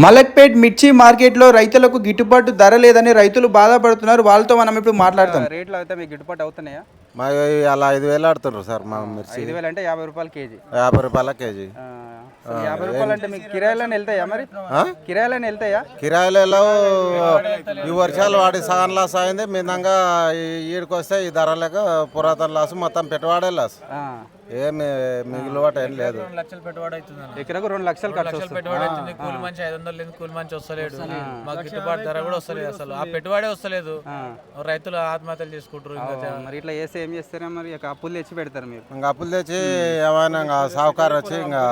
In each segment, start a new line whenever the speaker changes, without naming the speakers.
మలక్పేట్ మిర్చి మార్కెట్లో రైతులకు గిట్టుబాటు ధర లేదని రైతులు బాధపడుతున్నారు. వాళ్ళతో మనం ఇప్పుడు మాట్లాడతాం. రేట్లు అయితే మీకు గిట్టుబాటు అవుతున్నాయా?
మా అలా 5,000 ఆడుతున్నారు సార్ మా మిర్చి.
5,000 అంటే 50 రూపాయలు కేజీ.
50 రూపాయల కేజీ.
50 రూపాయలు అంటే మీకు కిరాయిలని వెళ్తాయా? మరి కిరాయిలని వెళ్తాయా?
కిరాయిలలో ఈ వర్షాలు వాడి సగం లాస్ అయింది. మితంగా ఈడికి వస్తే ఈ ధరలకు పురాతన లాస్ మొత్తం పెట్టుబడే లాస్. ఏమి మిగిలివాట ఏం లేదు.
2 లక్షలు పెట్టుబడి అవుతుంది.
ఎకరకు 2 లక్షలు ఖర్చు
పెట్టుబడి అవుతుంది. కూలి మంచి 500 లేదు, కూలి మంచి వస్తలేడు. మాకు గిట్టుబాటు ధర కూడా వస్తలేదు. అసలు ఆ పెట్టుబడే వస్తలేదు. రైతులు ఆత్మహత్యలు చేసుకుంటారు.
మరి ఇట్లా చేస్తే ఏం చేస్తారా? మరి అప్పులు తెచ్చి పెడతారు మీరు?
ఇంకా అప్పులు తెచ్చి ఏమైనా ఇంకా సావుకారు వచ్చి ఇంకా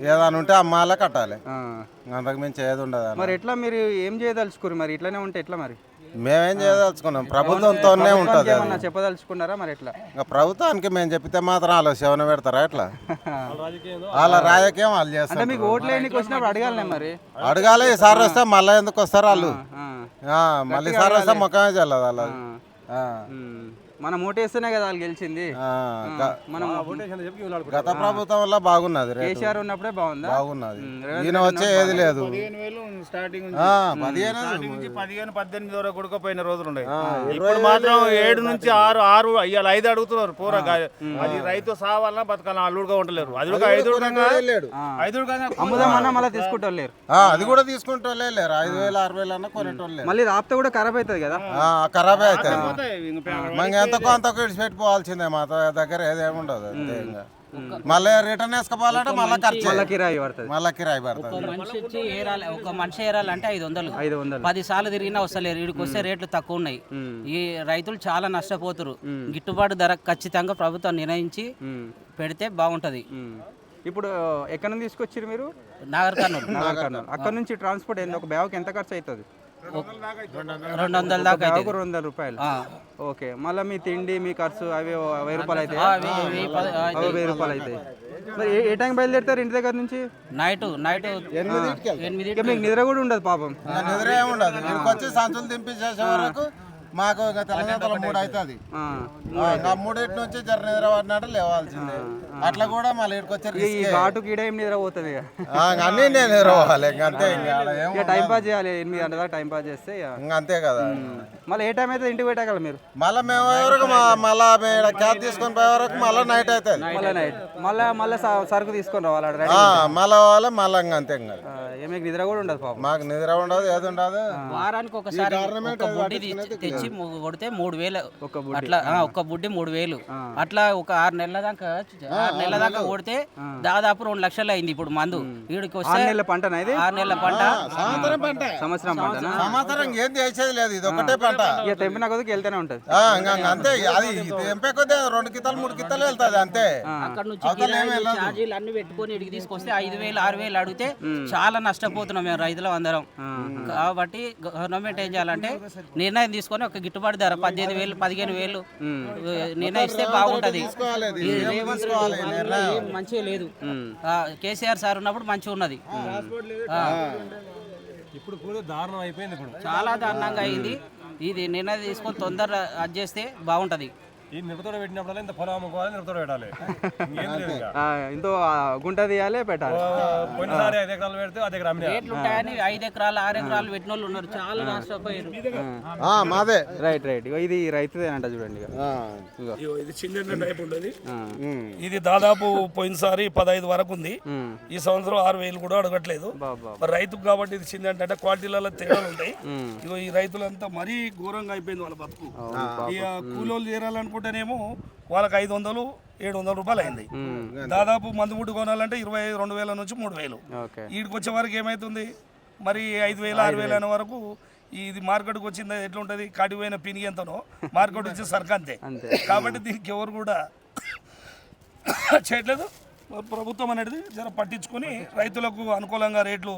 ఏదైనా ఉంటే అమ్మాలే కట్టాలి. అంతకు మించి ఏది ఉండదు.
మరి ఎట్లా మీరు ఏం చేయదలుచుకోరు? మరి ఇట్లానే ఉంటే ఎట్లా? మరి
మేమేం చేయదలుచుకున్నాం, ప్రభుత్వంతోనే ఉంటుంది.
చెప్పదలుచుకున్నారా? మరి ఎట్లా?
ఇంకా ప్రభుత్వానికి మేము చెప్పితే మాత్రం వాళ్ళు శవన పెడతారా? ఎట్లా వాళ్ళ రాజకీయం వాళ్ళు చేస్తారు.
మీకు ఓట్లు వేయడానికి వచ్చినప్పుడు అడగాలనే మరి
అడగాలి. ఈసారి వస్తే మళ్ళీ ఎందుకు వస్తారు వాళ్ళు? మళ్ళీ ఈసారి వస్తే ముఖమే చెల్లదు వాళ్ళది.
మనం ఓటేస్తేనే కదా వాళ్ళు గెలిచింది. మనం
గత ప్రభుత్వం వల్ల బాగున్నది.
కేసీఆర్ ఉన్నప్పుడే బాగున్నది.
ఈయన వచ్చే ఏది లేదు.
15 వరకు కొడుకపోయిన రోజులు ఉన్నాయి. ఇప్పుడు మాత్రం 7 నుంచి 6 ఇవాళ 5 అడుగుతున్నారు. పూర అది రైతు సావాలన్నా బతకాలన్నా అల్లుడుగా ఉండలేరు. అది
అమ్ముదామన్నా మళ్ళీ తీసుకుంటా లేరు.
అది కూడా తీసుకుంటూ లేరు. 5,000 6,000 అన్న కొనేటోళ్ళు.
మళ్ళీ రాపితే కూడా ఖరాబ్ అవుతుంది కదా.
ఖరాబే అవుతుంది. ఎంతకో అంతకు విడిచిపెట్టుకోవాల్సిందే. మా దగ్గర ఏదేముండదు. అంతే. ఇంకా మళ్ళీ రిటర్న్ వేసుకోవాలంటే మళ్ళీ ఖర్చు,
కిరాయి పడుతుంది.
మళ్ళీ కిరాయి పడుతుంది.
ఒక మనిషి ఏరాలంటే 500 10 సార్లు తిరిగినా వస్తలేరు. వీడికి వస్తే రేట్లు తక్కువ ఉన్నాయి. ఈ రైతులు చాలా నష్టపోతారు. గిట్టుబాటు ధర ఖచ్చితంగా ప్రభుత్వం నిర్ణయించి పెడితే బాగుంటది.
ఇప్పుడు ఎక్కడ నుంచి తీసుకొచ్చారు మీరు?
నాగర్ కర్నూలు.
అక్కడ నుంచి ట్రాన్స్పోర్ట్ ఏంది? ఒక బ్యాగ్ ఎంత ఖర్చు అవుతుంది?
200 దాకా అయితే.
200 రూపాయలు. ఓకే. మళ్ళీ మీ తిండి మీ ఖర్చు అవి 1000 రూపాయలు అయితే. 1000 రూపాయలు అవుతాయి. మరి ఏ టైం బయలుదేరుతారు ఇంటి దగ్గర నుంచి?
నైట్
8 మీకు నిద్ర కూడా ఉండదు పాపం.
నిద్ర ఏముండదు. ఇక్కడికి వచ్చి సంచులు దింపించేసే వరకు మాకు తెలంగాణ 3 అవుతుంది. 3 నుంచి జర నిద్ర పడినట్టు లేవాల్సిందే. అట్లా కూడా మళ్ళీ ఇక్కడికి వచ్చి
ఘాటు కీడ ఏం నిద్ర పోతుంది.
అన్నీ నేను నిద్ర పోవాలి. అంతే.
టైం పాస్ చేయాలి. 8 గంటల దాకా టైం పాస్ చేస్తే
అంతే కదా.
మళ్ళీ ఏ టైం అయితే ఇంటికి పెట్టగలరు మీరు?
మళ్ళీ మేము వరకు మళ్ళీ క్యాబ్ తీసుకొని పోయే వరకు మళ్ళీ నైట్ అవుతుంది.
మళ్ళీ నైట్ మళ్ళీ సరుకు తీసుకొని రావాలి.
మళ్ళీ పోవాలి. మళ్ళీ అంతే. ఇంకా
మీకు నిద్ర కూడా ఉండదు పాపం.
మాకు నిద్ర ఉండదు, ఏది ఉండదు.
వారానికి ఒకసారి ఒక బుడ్డి తెచ్చి కొడితే 3,000 అట్లా. ఒక్క బుడ్డి 3,000 అట్లా. ఒక 6 నెలల దాకా కొడితే దాదాపు 2 లక్షలు అయింది. ఇప్పుడు మందు వీడికి వస్తే
6 నెలల పంట.
6 నెలల పంట.
సంవత్సరం పంట.
సంవత్సరం ఏం చేసేది లేదు. ఇది ఒకటే పంట.
ఇక తెంపిన కొద్దికి వెళ్తూనే ఉంటది.
అంతే. అది తెంపే కొద్ది 2 కితాలు 3 కితాలు వెళ్తాది. అంతే.
అక్కడ నుంచి ఛార్జీలు అన్ని పెట్టుకొని ఇడికి తీసుకొస్తే 5,000 6,000 అడిగితే చాలా నష్టపోతున్నాం మేము రైతులు అందరం. కాబట్టి గవర్నమెంట్ ఏం చేయాలంటే నిర్ణయం తీసుకొని ఒక గిట్టుబాటు ధర 18,000 15,000 నిర్ణయిస్తే బాగుంటది. మంచిగా లేదు. కేసీఆర్ సార్ ఉన్నప్పుడు మంచిగా ఉన్నది.
ఇప్పుడు దారుణం అయిపోయింది. ఇప్పుడు
చాలా దారుణంగా అయింది. ఇది నిర్ణయం తీసుకొని తొందరగా అది చేస్తే బాగుంటది.
ఈ నిరతోడ పెట్టినప్పుడు ఇంత పొలం అమ్ముకోవాలి, నిరతోడ పెట్టాలి.
ఇంతో గుంట తీయాలి, పెట్టాలి.
పోయినసారి 5 ఎకరాలు పెడితే అదే
రేట్లు ఉంటాయని 5 ఎకరాలు 6 ఎకరాలు పెట్టిన వాళ్ళు ఉన్నారు. చాలా నష్టపోయారు.
మాదే.
రైట్. ఇది రైతుదేనంట. చూడండి
ఇది చిన్న టైప్ ఉంటుంది. ఇది దాదాపు పోయినసారి 15 వరకు ఉంది. ఈ సంవత్సరం 6,000 కూడా అడగట్లేదు. మరి రైతుకు కాబట్టి ఇది చిన్న అంటే క్వాలిటీలలో తేడాలు ఉంటాయి. ఇగో ఈ రైతులంతా మరీ ఘోరంగా అయిపోయింది వాళ్ళ బతుకు. ఇక కూలోళ్ళు చేరాలనుకుంటేనేమో వాళ్ళకి 500 700 రూపాయలు అయింది. దాదాపు మందు ముట్టు కొనాలంటే 22,000 నుంచి 3,000. వీడికి వచ్చే వరకు ఏమవుతుంది మరి 5,000 6,000 అనే వరకు. ఇది మార్కెట్కి వచ్చింది ఎట్లుంటుంది? కాటిపోయిన పిని ఎంతనో మార్కెట్ వచ్చే సరుకు అంతే. కాబట్టి దీనికి ఎవరు కూడా చేయట్లేదు. ప్రభుత్వం అనేది జర పట్టించుకొని రైతులకు అనుకూలంగా రేట్లు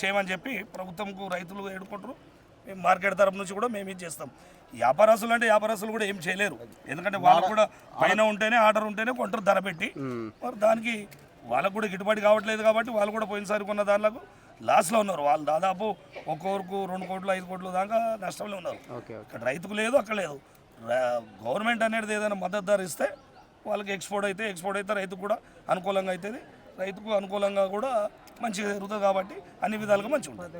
చేయమని చెప్పి ప్రభుత్వంకు రైతులు ఏడుకుంటారు. మార్కెట్ తరపు నుంచి కూడా మేము ఇది చేస్తాం. వ్యాపారస్తులు అంటే వ్యాపారస్తులు కూడా ఏం చేయలేరు. ఎందుకంటే వాళ్ళు కూడా పైన ఉంటేనే ఆర్డర్ ఉంటేనే కొంటారు ధర పెట్టి. మరి దానికి వాళ్ళకు కూడా గిట్టుబాటు కావట్లేదు. కాబట్టి వాళ్ళు కూడా పోయినసారి కొన్న దానిలకు లాస్లో ఉన్నారు. వాళ్ళు దాదాపు ఒక్కొక్కరికి 2 కోట్లు 5 కోట్ల దాకా నష్టంలో ఉన్నారు. ఇక్కడ రైతుకు లేదు, అక్కడ లేదు. గవర్నమెంట్ అనేది ఏదైనా మద్దతు ధర ఇస్తే వాళ్ళకి ఎక్స్పోర్ట్ అయితే రైతుకు కూడా అనుకూలంగా అవుతుంది. రైతుకు అనుకూలంగా కూడా మంచిగా జరుగుతుంది కాబట్టి అన్ని విధాలుగా మంచిగా ఉంటుంది.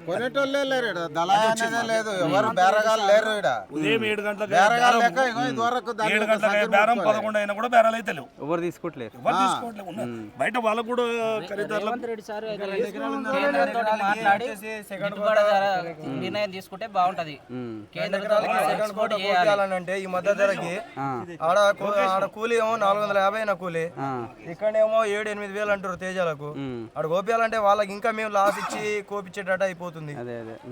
కొనేటోళ్ళే లేరు ఈడ. దళాయి అనేదే లేదు, ఎవరు బేరగాళ్ళు లేరు ఈడ.
ఉదయం 7 గంటలకు
బేరగాళ్ళు లెక్క ఇగో ఇదివరకు
7 గంటలకు బేరం 11 అయినా కూడా బేరాలు అయితే లేవు.
ఎవరు తీసుకోవట్లేరు.
ఎవరు తీసుకోవట్లేదు ఉన్నారు. బయట వాళ్ళకు కూడా ఖరీదారులకు
రేవంత్ రెడ్డి సార్ కేంద్రంతో మాట్లాడి గిట్టుబాటు ధర నిర్ణయం తీసుకుంటే బాగుంటది. కేంద్రంతో ఎక్స్పోర్ట్ చేయాలి.
అంటే ఈ మద్దతు ధరకి ఆడ కూలీ ఏమో 450 నా కూలీ, ఇక్కడేమో 7-8 వేలు అంటారు తేజాలకు. ఆడ కోపియాలంటే వాళ్ళకి ఇంకా మేము లాస్ ఇచ్చి కోపించేటట్టు అయిపోతుంది.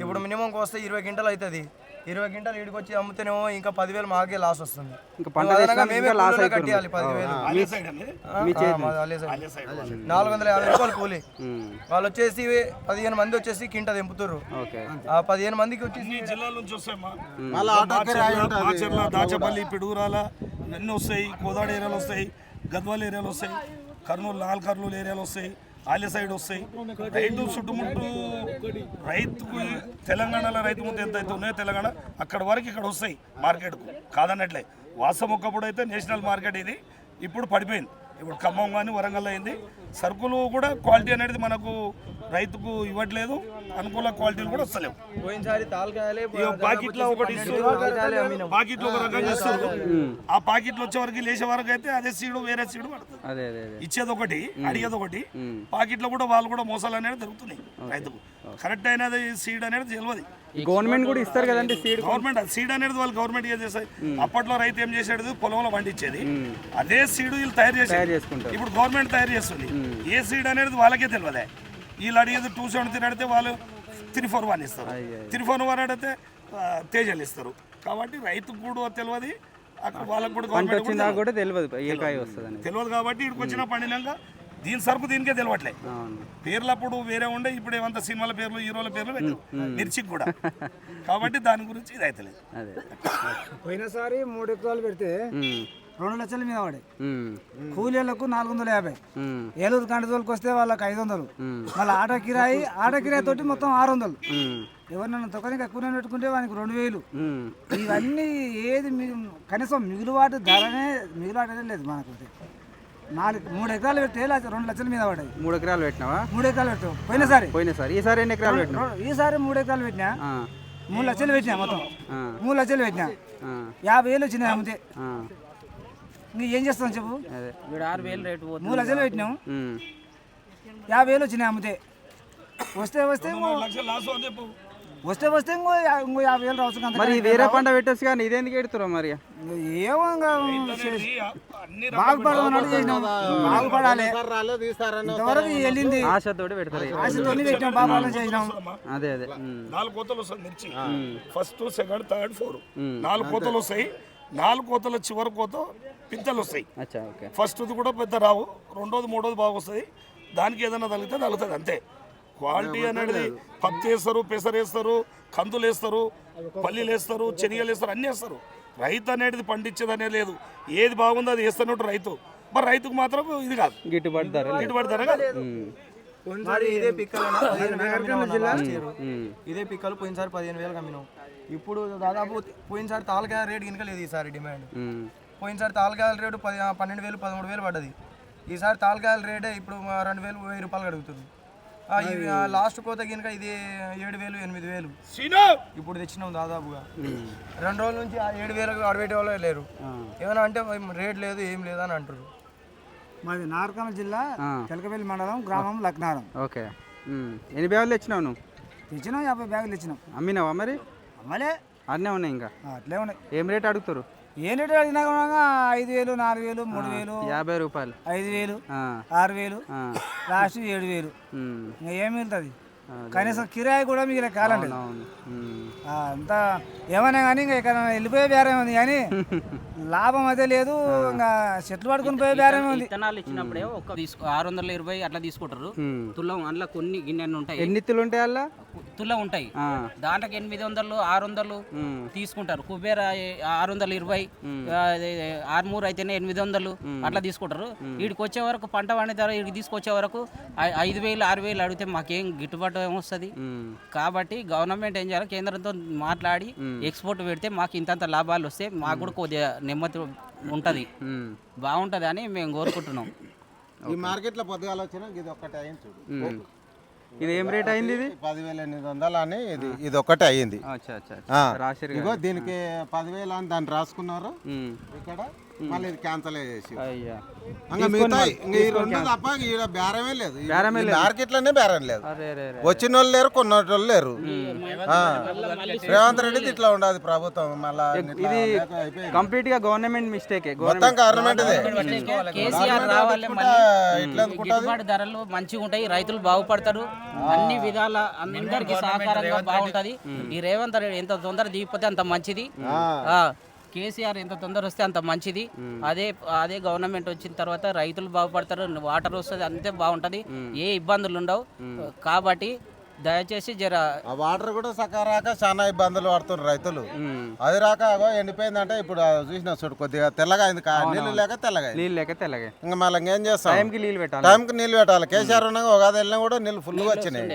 ఇప్పుడు మినిమం కోస్తే 20 క్వింటల్ అవుతుంది. 20 క్వింటల్ ఈడికి వచ్చి అమ్ముతేనేమో ఇంకా 10,000 మాకే లాస్ వస్తుంది. మేమే కట్టియాలి 10,000. 450 రూపాయలు కూలీ. వాళ్ళు వచ్చేసి 15 మంది వచ్చేసి కింట తెంపుతారు. ఆ 15 మందికి వచ్చేసి
జిల్లాల నుంచి వస్తాయమ్మా.
మళ్ళీ
మాచర్ల, దాచపల్లి, పిడుగురాల ఇవన్నీ వస్తాయి. కోదాడ ఏరియాలు వస్తాయి, గద్వాల ఏరియాలు వస్తాయి, కర్నూలు, కర్నూలు ఏరియాలు వస్తాయి, ఆలయ సైడ్ వస్తాయి. రైతు చుట్టుముట్టు రైతుకు తెలంగాణలో రైతు ముందు ఎంత అయితే ఉన్నాయో తెలంగాణ అక్కడ వరకు ఇక్కడ వస్తాయి మార్కెట్కు, కాదన్నట్లే. వాసం ఒకప్పుడు అయితే నేషనల్ మార్కెట్ ఇది, ఇప్పుడు పడిపోయింది. ఇప్పుడు ఖమ్మం కానీ వరంగల్ అయింది. సరుకులు కూడా క్వాలిటీ అనేది మనకు రైతుకు ఇవ్వట్లేదు, అనుకూల క్వాలిటీలు కూడా వస్తలేవు.
పోయినసారి
పాకెట్లో ఒకటి ఇస్తారు, పాకెట్లో ఒక రకంగా ఇస్తారు. ఆ పాకెట్లు వచ్చే వరకు లేచే వరకు అయితే అదే సీడు వేరే సీడు పడుతుంది. ఇచ్చేది ఒకటి, అడిగేది ఒకటి. పాకెట్లో కూడా వాళ్ళు కూడా మోసాలు అనేది జరుగుతున్నాయి. రైతుకు కరెక్ట్ అయినది సీడ్ అనేది తెలియదు.
గవర్నమెంట్ కూడా ఇస్తారు కదండి సీడ్.
గవర్నమెంట్ సీడ్ అనేది వాళ్ళు గవర్నమెంట్ ఏం చేస్తాయి, అప్పట్లో రైతు ఏం చేసేది పొలంలో పండించేది, అదే సీడ్ వీళ్ళు తయారు చేసేది. ఇప్పుడు గవర్నమెంట్ తయారు చేస్తుంది. ఏ సీడ్ అనేది వాళ్ళకే తెలియదే. వీళ్ళు అడిగేది 273 అడిగితే వాళ్ళు 341 ఇస్తారు, 341 అడిగితే తేజాలు ఇస్తారు. కాబట్టి రైతుకు కూడా తెలియదు, అక్కడ వాళ్ళకు కూడా గవర్నమెంట్
కూడా తెలియదు
తెలియదు. కాబట్టి ఇక్కడికి వచ్చిన పండినాక దీని సరుకు దీనికే తెలియట్లే. పేర్లు అప్పుడు వేరే ఉండే, ఇప్పుడు ఏమంత సినిమాల పేర్లు, హీరోల పేర్లు పెట్టు మిర్చికి కూడా. కాబట్టి దాని గురించి ఇది అయితే లేదు.
పోయినసారి 3 ఎకరాలు పెడితే 2 లక్షల మీద పడే కూలీలకు 450. ఏలూరు కంటతోలికి వస్తే వాళ్ళకి 500. మళ్ళీ ఆటో కిరాయి తోటి మొత్తం 600. ఎవరినైనా తొక్కనికి ఎక్కువ పెట్టుకుంటే వానికి 2000. ఇవన్నీ ఏది కనీసం మిగులుబాటు ధరనే లేదు మనకు. 3 ఎకరాలు పెడితే 2 లక్షల మీద పడ్డాయి.
3 ఎకరాలు పెట్టినావా?
3 ఎకరాలు పెట్టావు పోయినసారి.
ఈసారి ఎన్ని ఎకరాలు పెట్టినా?
ఈసారి 3 ఎకరాలు పెట్టినా, 3 లక్షలు పెట్టినా. మొత్తం 3 లక్షలు పెట్టినా, 50,000 వచ్చినాయి అమ్మితే. ఏం చేస్తాం చెప్పు?
6,000 రేటు
3 లక్షలు పెట్టినాము, 50,000 వచ్చినాయి అమ్మితే. వస్తే ఇంకో 50,000 రావచ్చు.
మరి వేరే పంట పెట్టచ్చు కానీ ఇదేందుకు ఎడుతురా మరి?
ఏమో బాగుపడాలి చేసినాం, బాగుపడాలి ఇంతవరకు వెళ్ళింది.
ఆశతోటి పెడతారు,
ఆశతో పెట్టినాం, బాగుపడాలని చేసినాం.
అదే
4 కోతలు వస్తాయి మిర్చి. ఫస్ట్, సెకండ్, థర్డ్, 4 4 కోతలు వస్తాయి. 4 కోతల చివరి కోత పింతలు వస్తాయి. ఫస్ట్ కూడా పెద్ద రావు, రెండోది మూడోది బాగా వస్తుంది. దానికి ఏదైనా తగులుతుంది అంతే. క్వాలిటీ అనేది పత్తి వేస్తారు, పెసరు వేస్తారు, కందులు వేస్తారు, పల్లీలు వేస్తారు, శనగలు వేస్తారు, అన్నీ వేస్తారు. రైతు అనేది పండించేది అనేది లేదు. ఏది బాగుందో అది వేస్తున్నట్టు రైతు. మరి రైతుకు మాత్రం ఇది కాదు, గిట్టుబాటు ధర కాదు.
ఇదే పిక్కలు ఇదే పిక్కలు పోయినసారి 15,000 అమ్మినాం. ఇప్పుడు దాదాపు పోయినసారి తాలకాయ రేటు గినక లేదు. ఈసారి డిమాండ్ పోయినసారి తాలకాయల రేటు 12,000 13,000 పడ్డది. ఈసారి తాలకాయల రేటే ఇప్పుడు 2,000 1000 రూపాయలు అడుగుతుంది. లాస్ట్ కోత గినక ఇది 7,000 8,000 ఇప్పుడు తెచ్చినాం. దాదాపుగా 2 రోజుల నుంచి 7,000 అడబెట్టే వాళ్ళు లేరు. ఏమైనా అంటే రేట్ లేదు, ఏం లేదు అని అంటారు. మాది నార్కల్ జిల్లా తెలకపల్లి మండలం, గ్రామం లక్నారం.
ఓకే. ఎన్ని బ్యాగులు తెచ్చినావు నువ్వు?
తెచ్చినాం, 50 బ్యాగులు తెచ్చినాం.
అమ్మినావా మరి?
అమ్మలే,
అన్నీ ఉన్నాయి. ఇంకా
అట్లే ఉన్నాయి.
ఏం రేట్ అడుగుతారు?
ఏ రేటు అడిగినా 5,000 4,000 3,000
50 రూపాయలు
5,000 6,000 లాస్ట్ 7,000. ఇంకా ఏం మిగులుతుంది? కనీసం కిరాయి కూడా మిగిలిన కాలండి. అంతా ఏమైనా కానీ ఇంకా ఇక్కడ వెళ్ళిపోయే బేరం ఉంది, కానీ లాభం అయితే లేదు. ఇంకా చెట్లు పడుకుని పోయే బేరం ఉంది.
విత్తనాలు ఇచ్చినప్పుడే 620 అట్లా తీసుకుంటారు. తులం అందులో కొన్ని గిన్నెలు ఉంటాయి.
ఎన్ని తులు ఉంటాయి? అలా
తులం ఉంటాయి. దాంట్లోకి 800 600 తీసుకుంటారు. కుబేర 620, ఆర్మూర్ అయితేనే 800 అట్లా తీసుకుంటారు. వీడికి వచ్చే వరకు పంట పండిన తర్వాత వీడికి తీసుకొచ్చే వరకు 5,000 6,000 అడిగితే మాకేం గిట్టుబాటు ఏమొస్తుంది? కాబట్టి గవర్నమెంట్ ఏం చేయాలి, కేంద్రంతో మాట్లాడి ఎక్స్పోర్ట్ పెడితే మాకు ఇంతంత లాభాలు వస్తే మాకు కూడా కొద్దిగా నెమ్మది ఉంటుంది, బాగుంటుంది అని మేము కోరుకుంటున్నాం.
ఈ మార్కెట్లో పొద్దుగాల వచ్చినా ఇది ఒక్కటే చూడు.
ఇది ఏం రేట్ అయింది ఇది?
10,800 అని ఇది ఒక్కటే అయ్యింది.
అచ్చా అచ్చా
ఆ.
రాసిరు
ఇగో దీనికి 10,000 అని దాన్ని రాసుకున్నారు ఇక్కడ, మళ్ళీ ఇది క్యాన్సల్ చేసి
అయ్యా
ఇంకా మిగతా ఇంకా ఈ రెండు తప్ప ఈడ బేరమే లేదు. మార్కెట్లోనే బేరం లేదు.
అరే రే రే.
వచ్చిన వాళ్ళు లేరు, కొన్న వాళ్ళు లేరు. రేవంత్ రెడ్డిది ఇట్లా ఉండదు ప్రభుత్వం. మళ్ళా
ఇది కంప్లీట్ గా గవర్నమెంట్ మిస్టేక్.
మొత్తం గవర్నమెంట్
కేసీఆర్ రావాలి, గిట్టుబాటు ధరలు మంచిగా ఉంటాయి, రైతులు బాగుపడతారు, అన్ని విధాల అందరికి సహకారంగా బాగుంటది. ఈ రేవంత్ రెడ్డి ఎంత తొందర దిగిపోతే అంత మంచిది. కేసీఆర్ ఎంత తొందర వస్తే అంత మంచిది. అదే గవర్నమెంట్ వచ్చిన తర్వాత రైతులు బాగుపడతారు, వాటర్ వస్తుంది, అంతే బాగుంటది, ఏ ఇబ్బందులు ఉండవు. కాబట్టి దయచేసి జర
ఆ వాటర్ కూడా సకా రాక చాలా ఇబ్బందులు పడుతున్నారు రైతులు. అది రాక ఎండిపోయిందంటే ఇప్పుడు చూసిన చూడు కొద్దిగా తెల్లగా అయింది, నీళ్ళు లేక తెల్లగా
నీళ్ళు లేక తెల్లగా.
ఇంకా మళ్ళీ ఇంకేం చేస్తాం,
టైంకి నీళ్ళు పెట్టాలి.
టైంకి నీళ్ళు పెట్టాలి. కేసీఆర్ ఉన్నాక ఉగాది వెళ్ళినా కూడా నీళ్ళు ఫుల్గా వచ్చినాయి.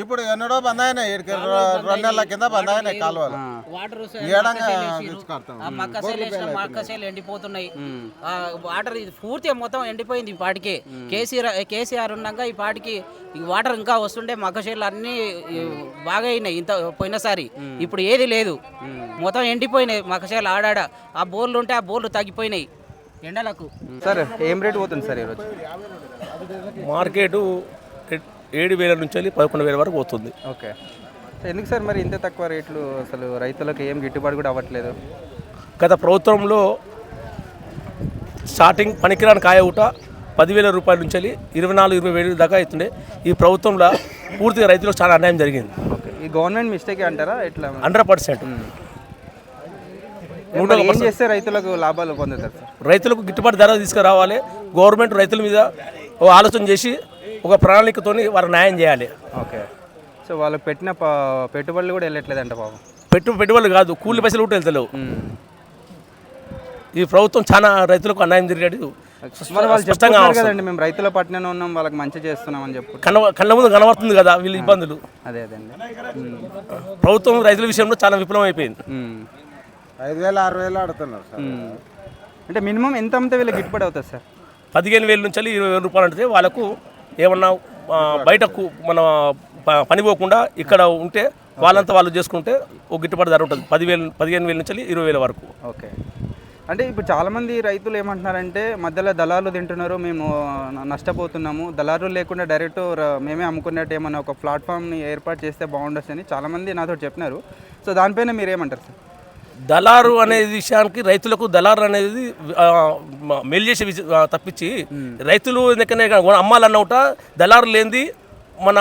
ఇప్పుడు ఎన్నడో బంద్ అయినాయి, 2 నెలల కింద బంద్ అయినాయి కాలువలు.
వాటర్ మక్కసేలు ఎండిపోతున్నాయి. వాటర్ పూర్తిగా మొత్తం ఎండిపోయింది. ఈ పాటికే కేసీఆర్ ఉన్నాక ఈ పాటికి వాటర్ ఇంకా వస్తుండే, మక్కసేలు అన్ని బాగా అయినాయి ఇంత పోయినసారి. ఇప్పుడు ఏది లేదు, మొత్తం ఎండిపోయినాయి మక్కసేలు. ఆడాడ ఆ బోర్లు ఉంటే ఆ బోర్లు తగ్గిపోయినాయి ఎండలకు.
సార్ ఏం రేట్ పోతుంది సార్ ఈరోజు?
మార్కెట్ 7,000 నుంచి 11,000 వరకు పోతుంది.
ఓకే. ఎందుకు సార్ మరి ఇంత తక్కువ రేట్లు? అసలు రైతులకు ఏం గిట్టుబాటు కూడా అవ్వట్లేదు.
గత ప్రభుత్వంలో స్టార్టింగ్ పనికిరాని కాయ ఊట 10,000 రూపాయల నుంచి 24,000-20,000 దాకా అవుతుండే. ఈ ప్రభుత్వంలో పూర్తిగా రైతులకు చాలా అన్యాయం జరిగింది.
ఓకే. ఈ గవర్నమెంట్ మిస్టేక్ అంటారా ఎట్లా?
100%.
ఏం చేస్తే రైతులకు లాభాలు పొందుతారు సార్?
రైతులకు గిట్టుబాటు ధర తీసుకురావాలి. గవర్నమెంట్ రైతుల మీద ఆలోచన చేసి ఒక ప్రణాళికతో వారు న్యాయం చేయాలి.
ఓకే. సో వాళ్ళకి పెట్టిన పెట్టుబడులు కూడా వెళ్ళట్లేదంట పాపం.
పెట్టుబడులు కాదు, కూలి పైసలు కూడా వెళ్తలేవు. ఈ ప్రభుత్వం చాలా రైతులకు అన్యాయం జరిగేది.
మరి వాళ్ళు చెప్తున్నారు కదండి, మేము రైతుల పట్టిన ఉన్నాం, వాళ్ళకి మంచి చేస్తున్నాం అని చెప్పి.
కళ్ళ ముందు కనబడుతుంది కదా వీళ్ళ ఇబ్బందులు.
అదే అదండి.
ప్రభుత్వం రైతుల విషయంలో చాలా విఫలం అయిపోయింది.
5,000 6,000 ఆడుతున్నారు సార్.
అంటే మినిమం ఎంత అమ్మితే వీళ్ళకి గిట్టుబడి అవుతుంది సార్?
15,000 నుంచి 20,000 రూపాయలు అంటే వాళ్ళకు ఏమన్నా బయటకు మన పని పోకుండా ఇక్కడ ఉంటే వాళ్ళంతా వాళ్ళు చేసుకుంటే ఒక గిట్టుబాటు ధర ఉంటుంది. 15,000 నుంచి 20,000 వరకు.
ఓకే. అంటే ఇప్పుడు చాలామంది రైతులు ఏమంటున్నారంటే మధ్యలో దళారులు తింటున్నారు, మేము నష్టపోతున్నాము, దళారులు లేకుండా డైరెక్ట్ మేమే అమ్ముకున్నట్టు ఏమన్నా ఒక ప్లాట్ఫామ్ని ఏర్పాటు చేస్తే బాగుండొచ్చు అని చాలామంది నాతో చెప్పినారు. సో దానిపైన మీరేమంటారు సార్?
దళారు అనే విషయానికి రైతులకు దళారు అనేది మేలు చేసే తప్పించి రైతులు ఎందుకనే అమ్మాలన్న ఒకట దళారు లేనిది మన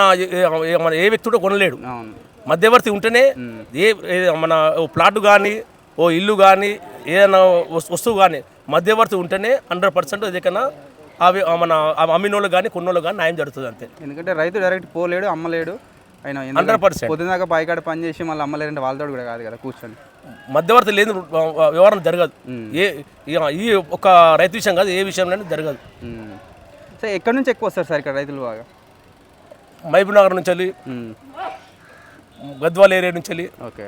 ఏ వ్యక్తి కూడా కొనలేడు. మధ్యవర్తి ఉంటేనే మన ప్లాట్ కానీ ఓ ఇల్లు కానీ ఏదైనా వస్తువు కానీ మధ్యవర్తి ఉంటేనే 100% ఏదైనా అవి మన అమ్మినోళ్ళు కానీ కొన్నోళ్ళు కానీ న్యాయం జరుగుతుంది అంతే. ఎందుకంటే
రైతు డైరెక్ట్ పోలేడు, అమ్మలేడు. ఆయన
100%
పొద్దుదాకా బాయికాడ పని చేసి మళ్ళీ అమ్మలేరంటే వాళ్ళతో కూడా కాదు కదా కూర్చొని.
మధ్యవర్తి లేని వ్యవహారం జరగదు. ఈ ఒక రైతు విషయం కాదు, ఏ విషయంలో జరగదు.
సో ఎక్కడి నుంచి ఎక్కువ వస్తారు సార్ ఇక్కడ రైతులు? బాగా
మహబూబ్ నగర్ నుంచి వెళ్ళి, గద్వాల ఏరియా నుంచి వెళ్ళి,
ఓకే,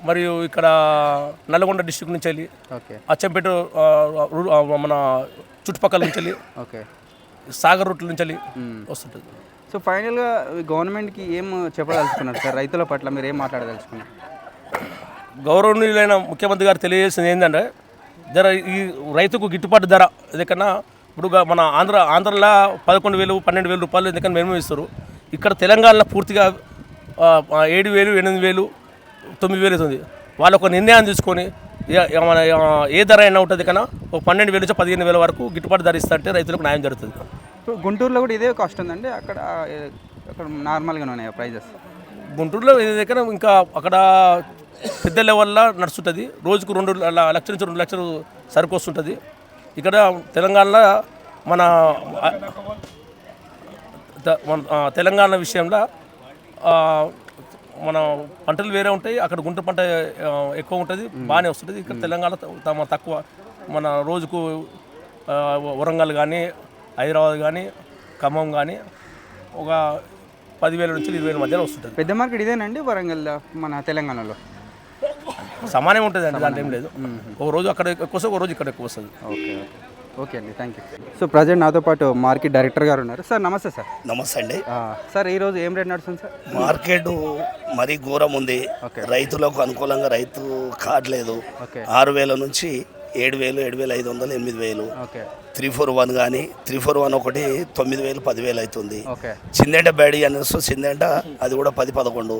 మరియు ఇక్కడ నల్గొండ డిస్ట్రిక్ట్ నుంచి వెళ్ళి,
ఓకే,
అచ్చంపేట మన చుట్టుపక్కల నుంచి వెళ్ళి, ఓకే, సాగర్ రూట్ల నుంచి వెళ్ళి వస్తుంటుంది.
సో ఫైనల్గా గవర్నమెంట్కి ఏం చెప్పదలుచుకున్నారు సార్? రైతుల పట్ల మీరు ఏం మాట్లాడదలుచుకున్నారు?
గౌరవనీయులైన ముఖ్యమంత్రి గారు తెలియజేసింది ఏంటంటే ధర ఈ రైతుకు గిట్టుబాటు ధర ఎందుకన్నా ఇప్పుడు మన ఆంధ్రలో 11,000 12,000 రూపాయలు ఎందుకని మినిమం ఇస్తారు. ఇక్కడ తెలంగాణలో పూర్తిగా 7,000 8,000 9,000 అవుతుంది. వాళ్ళు ఒక నిర్ణయం తీసుకొని మన ఏ ధర అయినా ఉంటుంది కన్నా ఒక 12,000 నుంచి 15,000 వరకు గిట్టుబాటు ధర ఇస్తుంటే రైతులకు న్యాయం జరుగుతుంది.
గుంటూరులో కూడా ఇదే కాస్ట్ ఉందండి? అక్కడ నార్మల్గానే ఉన్నాయి ప్రైజెస్?
గుంటూరులో ఇది దగ్గర ఇంకా అక్కడ పెద్ద లెవెల్లో నడుస్తుంటుంది. రోజుకు 2 లక్షల నుంచి 2 లక్షలు సరుకు వస్తుంటుంది. ఇక్కడ తెలంగాణలో మన తెలంగాణ విషయంలో మన పంటలు వేరే ఉంటాయి. అక్కడ గుంటూరు పంట ఎక్కువ ఉంటుంది, బాగానే వస్తుంది. ఇక్కడ తెలంగాణ తక్కువ. మన రోజుకు వరంగల్ కానీ హైదరాబాద్ కానీ ఖమ్మం కానీ ఒక 10,000 నుంచి 20,000 మధ్యలో వస్తుంటుంది.
పెద్ద మార్కెట్ ఇదేనండి వరంగల్ మన తెలంగాణలో?
సమానం ఉంటుంది అండి, దాంట్లో ఏం లేదు. ఒక రోజు అక్కడ ఎక్కువ వస్తుంది, ఒక రోజు ఇక్కడ ఎక్కువ వస్తుంది.
ఓకే. ఓకే అండి, థ్యాంక్ యూ. సో ప్రజెంట్ నాతో పాటు మార్కెట్ డైరెక్టర్ గారు ఉన్నారు. సార్ నమస్తే సార్.
నమస్తే అండి.
సార్ ఈరోజు ఏం రేట్ నడుస్తుంది సార్?
మార్కెట్ మరీ ఘోరం ఉంది. రైతులకు అనుకూలంగా రైతు కావట్లేదు. 6,000 నుంచి 7,000, 7,500, 8,000. 341 కానీ 341 ఒకటి 9,000, 10,000 అవుతుంది. చిందేంట బ్యాడీ అనేసి చిందేంట అది కూడా 10, 11.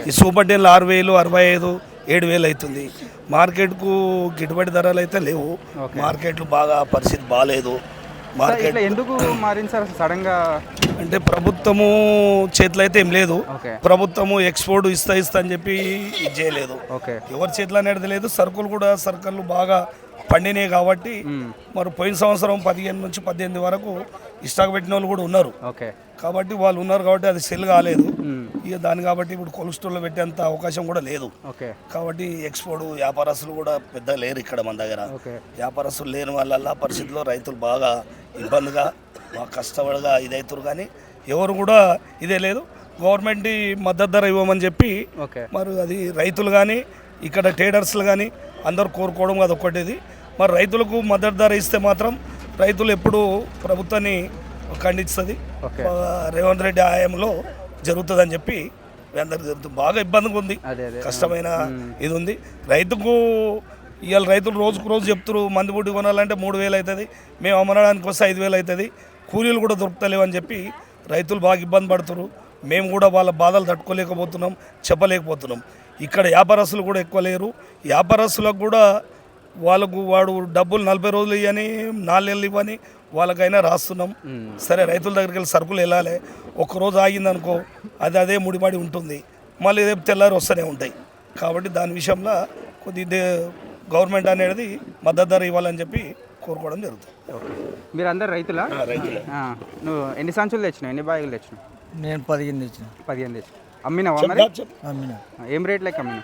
ఈ సూపర్ టెన్లు 6,000, 65, 7,000 అవుతుంది. మార్కెట్కు గిట్టుబాటు ధరలు అయితే లేవు. మార్కెట్లు బాగా పరిస్థితి బాగాలేదు. మార్కెట్
ఎందుకు మారింది సార్ సడన్ గా?
అంటే ప్రభుత్వము చేతిలో అయితే ఏం లేదు. ప్రభుత్వము ఎక్స్పోర్ట్ ఇస్తా అని చెప్పి ఇది చేయలేదు. ఎవరి చేతిలో అనేది లేదు. సరుకులు బాగా పండినాయి కాబట్టి మరి పోయిన సంవత్సరం 15 నుంచి 18 వరకు ఇస్టాక్ పెట్టిన వాళ్ళు కూడా ఉన్నారు. కాబట్టి వాళ్ళు ఉన్నారు కాబట్టి అది సెల్ కాలేదు. ఇక దాని కాబట్టి ఇప్పుడు కొలెస్ట్రాల్లో పెట్టేంత అవకాశం కూడా లేదు. కాబట్టి ఎక్స్పోర్ట్ వ్యాపారస్తులు కూడా పెద్ద లేరు ఇక్కడ మన దగ్గర. వ్యాపారస్తులు లేని వాళ్ళ పరిస్థితుల్లో రైతులు బాగా ఇబ్బందిగా కష్టపడగా ఇదవుతారు. కానీ ఎవరు కూడా ఇదే లేదు. గవర్నమెంట్ మద్దతు ధర ఇవ్వమని చెప్పి మరి అది రైతులు కానీ ఇక్కడ ట్రేడర్స్లు కానీ అందరూ కోరుకోవడం అది ఒక్కటిది. మరి రైతులకు మద్దతు ధర ఇస్తే మాత్రం రైతులు ఎప్పుడు ప్రభుత్వాన్ని ఖండిస్తుంది. రేవంత్ రెడ్డి హయాంలో జరుగుతుందని చెప్పి అందరికి జరుగుతుంది. బాగా ఇబ్బందిగా ఉంది, కష్టమైన ఇది ఉంది రైతుకు. ఇవాళ రైతులు రోజుకు రోజు చెప్తారు మంది బుడ్డి కొనాలంటే 3,000 అవుతుంది, మేము అమ్మడానికి వస్తే 5,000 అవుతుంది, కూలీలు కూడా దొరుకుతలేవు అని చెప్పి రైతులు బాగా ఇబ్బంది పడుతున్నారు. మేము కూడా వాళ్ళ బాధలు తట్టుకోలేకపోతున్నాం, చెప్పలేకపోతున్నాం. ఇక్కడ వ్యాపారస్తులు కూడా ఎక్కువ లేరు. వ్యాపారస్తులకు కూడా వాడు డబ్బులు 40 రోజులు ఇవ్వని 4 నెలలు ఇవ్వని వాళ్ళకైనా రాస్తున్నాం. సరే రైతుల దగ్గరికి వెళ్ళి సరుకులు వెళ్ళాలి. ఒక్కరోజు ఆగిందనుకో అదే ముడిపడి ఉంటుంది, మళ్ళీ రేపు తెల్లారి వస్తూనే ఉంటాయి. కాబట్టి దాని విషయంలో కొద్ది గవర్నమెంట్ అనేది మద్దతు ధర ఇవ్వాలని చెప్పి కోరుకోవడం జరుగుతుంది.
మీరు అందరు రైతులా?
రైతులే.
నువ్వు ఎన్ని సంచులు తెచ్చినావు, ఎన్ని బాగులు తెచ్చినావు?
నేను 15 తెచ్చిన.
15 తెచ్చిన. అమ్మినావా మరి?
అమ్మినా.
ఏం రేట్ లెక్క అమ్మినా?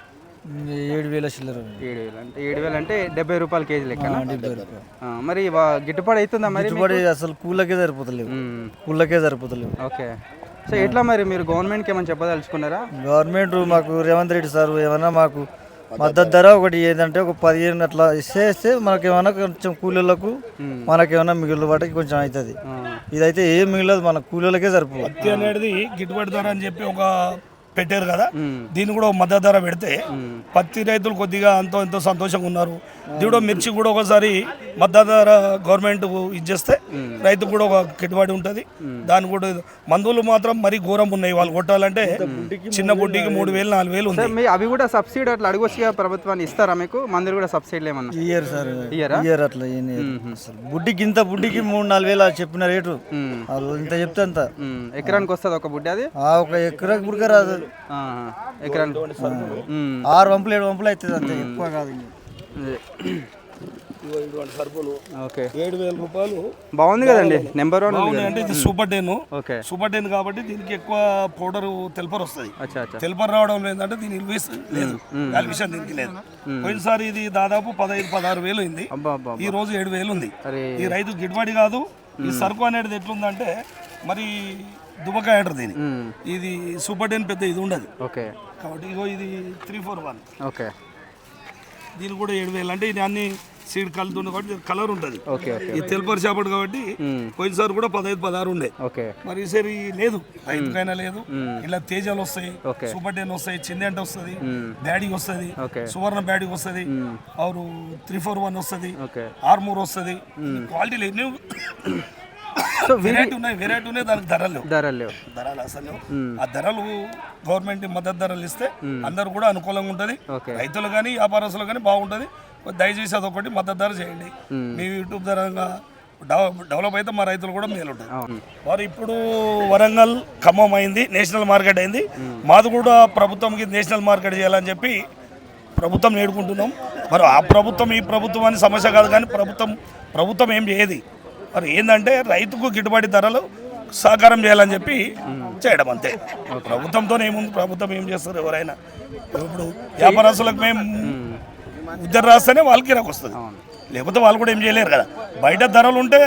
7,000 చిల్లర.
7,000 అంటే 70 రూపాయలు కేజీ లెక్క. మరి గిట్టుబాటు అవుతుందా? మరి
గిట్టుబాటు అసలు కూలకే సరిపోతలేవు.
ఓకే. సో ఎట్లా మరి మీరు గవర్నమెంట్కి ఏమైనా చెప్పదలుచుకున్నారా?
గవర్నమెంట్ మాకు రేవంత్ రెడ్డి సార్ ఏమన్నా మాకు మద్దతు ధర ఒకటి ఏంటంటే ఒక 15 అట్లా ఇస్తే మనకేమన్నా కొంచెం కూలీలకు మనకేమన్నా మిగులుబాటుకి కొంచెం అవుతుంది. ఇదైతే ఏం మిగిలదు, మన కూలీలకే సరిపోదు.
పత్తి అనేది గిట్టుబాటు ధర అని చెప్పి ఒక పెట్టారు కదా, దీన్ని కూడా మద్దతు ధర పెడితే పత్తి రైతులు కొద్దిగా ఎంతో సంతోషంగా ఉన్నారు. దీనిలో మిర్చి కూడా ఒకసారి మద్దతు ధర గవర్నమెంట్ ఇచ్చేస్తే రైతుకు కూడా ఒక గిట్టుబాటు ఉంటుంది. దాని కూడా మందులు మాత్రం మరీ ఘోరం ఉన్నాయి. వాళ్ళు కొట్టాలంటే చిన్న బుడ్డికి 3,000, 4,000 ఉంది.
అవి కూడా సబ్సిడీ అట్లా అడగొచ్చుగా ప్రభుత్వాన్ని ఇస్తారా మీకు? మందులు కూడా సబ్సిడీలు ఏమన్నా
ఇయ్యరు సార్, ఇయ్యరు అట్లా. బుడ్డికి 3,000-4,000 చెప్పిన రేటు ఇంత చెప్తే అంత.
ఎకరానికి వస్తుంది ఒక బుడ్డి? అది
ఒక ఎకరాకి బుడ్క రాదు,
ఎకరానికి
6 వంపులు 7 వంపులు అవుతుంది అంతే, ఎక్కువ కాదు.
సరుకులు
ఓకే
7,000 రూపాయలు.
బాగుంది కదండి, నెంబర్ 1
అంటే ఇది సూపర్ 10.
ఓకే,
సూపర్ 10 కాబట్టి దీనికి ఎక్కువ పౌడర్ తెల్పర్ వస్తుంది. తెల్పర్ రావడం లేదంటే దీని లేదు, దాని విషయం దీనికి లేదు. పోయినసారి ఇది దాదాపు 15-16 వేలు అయింది, ఈ రోజు 7,000 ఉంది. ఈ రైతు గిట్టుబాటు కాదు. ఈ సరుకు అనేది ఎట్లుందంటే మరి దుబ్బకాయ అంటారు దీన్ని. ఇది సూపర్ 10 పెద్ద ఇది ఉండదు.
ఓకే,
కాబట్టి ఇగో ఇది 341.
ఓకే,
దీని కూడా 7,000. అంటే ఇది అన్ని సీడ్ కలుతుంది కాబట్టి కలర్ ఉంటుంది.
ఓకే,
ఈ తెల్పర్ చేపడు కాబట్టి పోయినసారి కూడా 15-16 ఉండే. మరి ఈసారి లేదు, రైతుకైనా లేదు. ఇలా తేజాలు వస్తాయి, సూపర్ 10 వస్తాయి, చిందంట వస్తుంది, బ్యాడీ వస్తుంది, సువర్ణ బ్యాడీ వస్తుంది, ఆరు 341 వస్తుంది, ఆర్మూర్ వస్తుంది. క్వాలిటీ లేదు, వెరైటీ ఉన్నాయి, దానికి ధరలు అసలు. ఆ ధరలు గవర్నమెంట్ మద్దతు ధరలు ఇస్తే అందరు కూడా అనుకూలంగా ఉంటుంది. రైతులు కానీ వ్యాపారస్తులు కానీ బాగుంటుంది. దయచేసి అదొకటి మద్దతు ధర చేయండి. మీ యూట్యూబ్ ధరగా డెవలప్ అయితే మా రైతులు కూడా మేలుంటుంది. వారు ఇప్పుడు వరంగల్ ఖమ్మం అయింది, నేషనల్ మార్కెట్ అయింది. మాది కూడా ప్రభుత్వంకి నేషనల్ మార్కెట్ చేయాలని చెప్పి ప్రభుత్వం నేడుకుంటున్నాం. మరి ఆ ప్రభుత్వం ఈ ప్రభుత్వం అని సమస్య కాదు, కానీ ప్రభుత్వం ఏం చేయదు. మరి ఏంటంటే రైతుకు గిట్టుబాటు ధరలు సహకారం చేయాలని చెప్పి చేయడం అంతే. ప్రభుత్వంతో ఏముంది, ప్రభుత్వం ఏం చేస్తారు? ఎవరైనా ఇప్పుడు వ్యాపారస్తులకు మేము ఉద్దరు రాస్తేనే వాళ్ళకి గిరాకు వస్తుంది, లేకపోతే వాళ్ళు కూడా ఏం చేయలేరు కదా. బయట ధరలు ఉంటే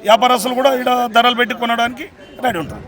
వ్యాపారస్తులు కూడా ఇక్కడ ధరలు పెట్టి కొనడానికి రెడీ ఉంటారు.